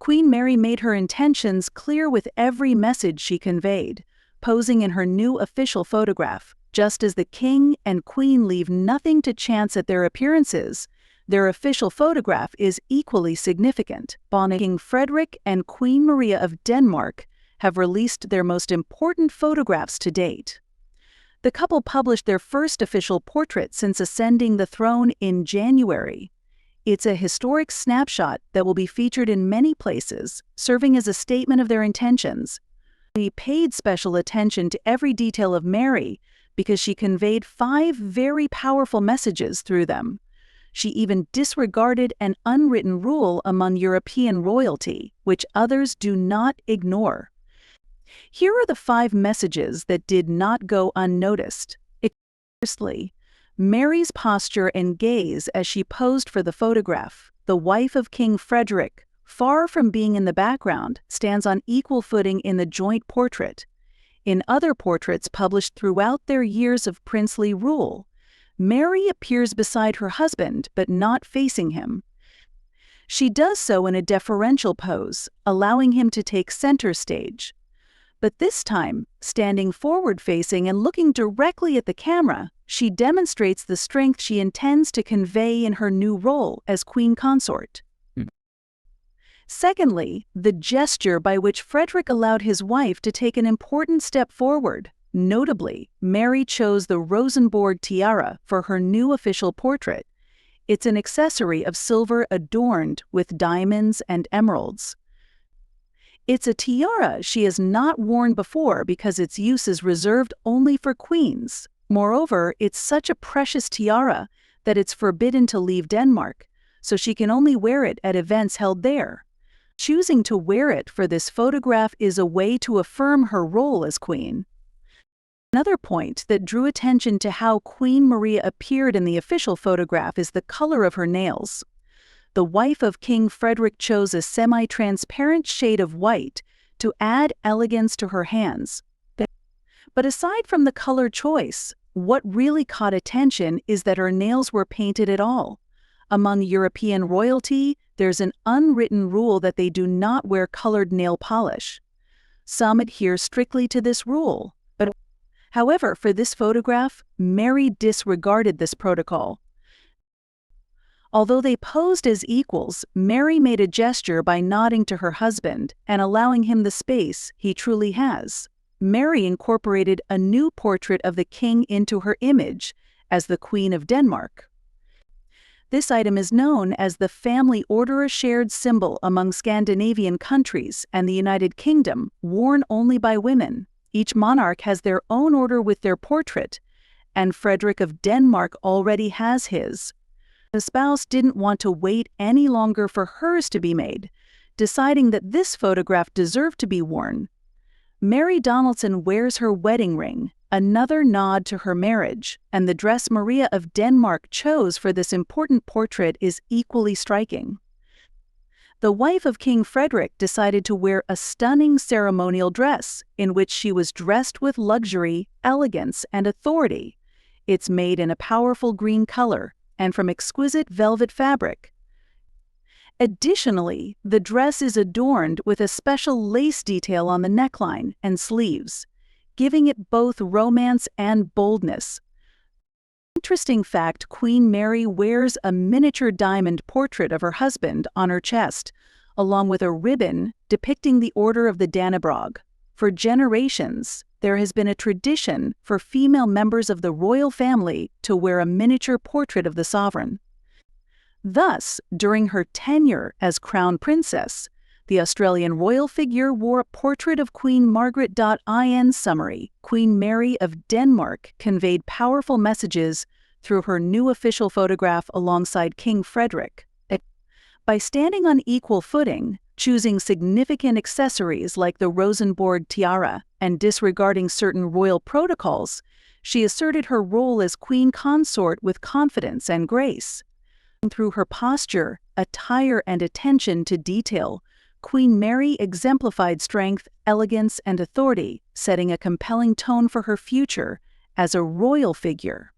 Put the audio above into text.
Queen Mary made her intentions clear with every message she conveyed, posing in her new official photograph. Just as the king and queen leave nothing to chance at their appearances, their official photograph is equally significant. King Frederick and Queen Maria of Denmark have released their most important photographs to date. The couple published their first official portrait since ascending the throne in January. It's a historic snapshot that will be featured in many places, serving as a statement of their intentions. We paid special attention to every detail of Mary because she conveyed 5 very powerful messages through them. She even disregarded an unwritten rule among European royalty, which others do not ignore. Here are the 5 messages that did not go unnoticed. Firstly, Mary's posture and gaze as she posed for the photograph. The wife of King Frederick, far from being in the background, stands on equal footing in the joint portrait. In other portraits published throughout their years of princely rule, Mary appears beside her husband but not facing him. She does so in a deferential pose, allowing him to take center stage. But this time, standing forward-facing and looking directly at the camera, she demonstrates the strength she intends to convey in her new role as queen consort. Secondly, the gesture by which Frederick allowed his wife to take an important step forward. Notably, Mary chose the Rosenborg tiara for her new official portrait. It's an accessory of silver adorned with diamonds and emeralds. It's a tiara she has not worn before because its use is reserved only for queens. Moreover, it's such a precious tiara that it's forbidden to leave Denmark, so she can only wear it at events held there. Choosing to wear it for this photograph is a way to affirm her role as queen. Another point that drew attention to how Queen Maria appeared in the official photograph is the color of her nails. The wife of King Frederick chose a semi-transparent shade of white to add elegance to her hands. But aside from the color choice, what really caught attention is that her nails were painted at all. Among European royalty, there's an unwritten rule that they do not wear colored nail polish. Some adhere strictly to this rule. However, for this photograph, Mary disregarded this protocol. Although they posed as equals, Mary made a gesture by nodding to her husband and allowing him the space he truly has. Mary incorporated a new portrait of the king into her image as the Queen of Denmark. This item is known as the family order, a shared symbol among Scandinavian countries and the United Kingdom, worn only by women. Each monarch has their own order with their portrait, and Frederick of Denmark already has his. The spouse didn't want to wait any longer for hers to be made, deciding that this photograph deserved to be worn. Mary Donaldson wears her wedding ring, another nod to her marriage, and the dress Maria of Denmark chose for this important portrait is equally striking. The wife of King Frederick decided to wear a stunning ceremonial dress in which she was dressed with luxury, elegance, and authority. It's made in a powerful green color and from exquisite velvet fabric. Additionally, the dress is adorned with a special lace detail on the neckline and sleeves, giving it both romance and boldness. Interesting fact, Queen Mary wears a miniature diamond portrait of her husband on her chest, along with a ribbon depicting the Order of the Dannebrog. For generations, there has been a tradition for female members of the royal family to wear a miniature portrait of the sovereign. Thus, during her tenure as Crown Princess, the Australian royal figure wore a portrait of Queen Margaret. In summary, Queen Mary of Denmark conveyed powerful messages through her new official photograph alongside King Frederick. By standing on equal footing, choosing significant accessories like the Rosenborg tiara, and disregarding certain royal protocols, she asserted her role as queen consort with confidence and grace. Through her posture, attire, and attention to detail, Queen Mary exemplified strength, elegance, and authority, setting a compelling tone for her future as a royal figure.